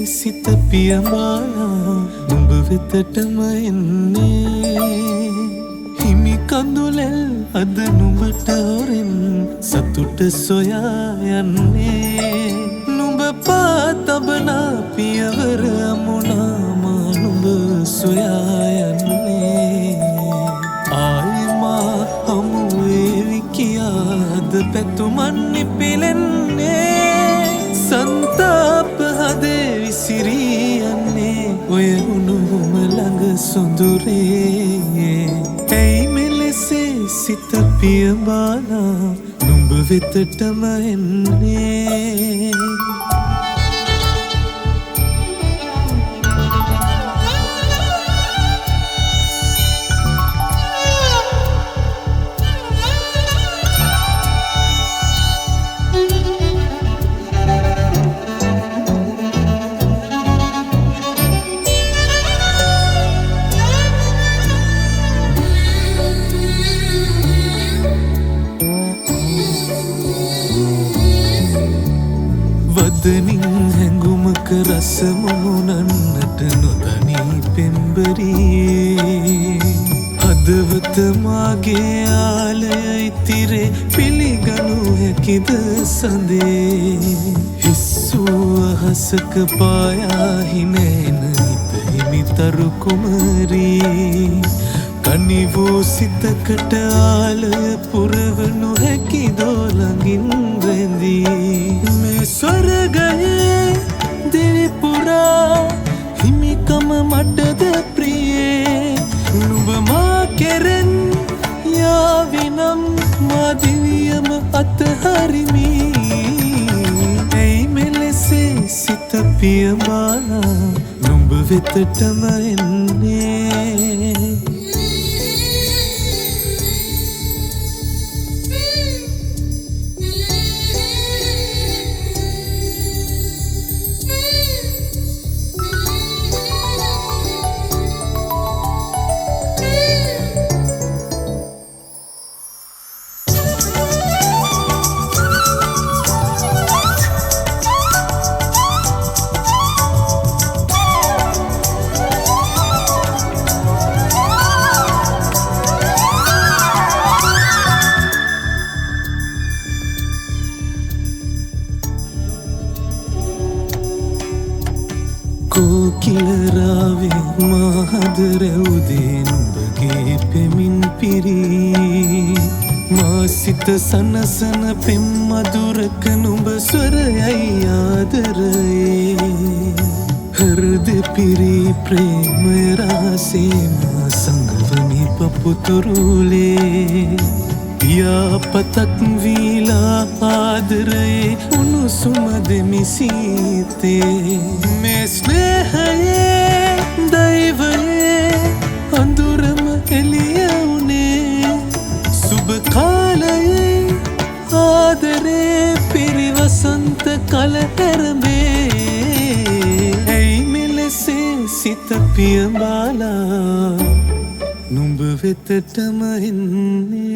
සිත පියමාලා නුඹ වෙතටම එන්නේ හිමි කඳුලෙල් අද නුඹට හොරෙන් සතුට සොයා යන්නේ නුඹ පාතබනා පියවර අමුණාමා නුඹ සොයා යන්නේ ආයමා හමු වේවි කියාද පැතුමන් නිපිලෙන්නේ සංතාප හදේ විසිරියන්නේ ඔය උණුහුම ළඟ සොඳුරේ ඇයි මෙලෙසේ සිත පියමාලා නුඹ වෙතටම එන්නේ වදනින් හැඟුමක රස මුමුණන්නට නොදනී පෙම්බරියේ හදවත මාගේ ආලය ඉතිරේ පිළිගනු හැකිද සඳේ හිස්සූ අහසක පායාහිනේන හිතහිමි තරු කුමරී කනිවූ සිතකට ආලය පුරවනු හැකි දෝළඟින් රැඳී මේ ස්වර්ගයේ දිවිපුරා හිමිකම මටද ප්‍රියේ නුඹ මා කෙරෙන් යාවිනම් මා දිවියම අතහරිමි ඇයි මෙලෙසේ සිත පියමාලා නුඹ වෙතටම එන්නේ කෝකිලරාවේ මහදරවුදේ නුඹගේ පෙමින් පිරී මා සිත සනසන පෙම් මధుරක නුඹ ස්වරයයි ආදරයේ හෘද පිරී ප්‍රේමය රහසේ මා සංගවමි පපුතුරුලේ පියාපතක් වීලා ආදරයේ උණුසුම දෙමි සීතේ මේ ස්නේහයේ දෛවයේ අඳුරම එළිය වුණේ සුබ කාලයේ ආදරේ පිරිවසන්ත කල ඇරඹේ ඇයි මෙලෙසේ සිත පියමාලා නුඹ වෙතටම එන්නේ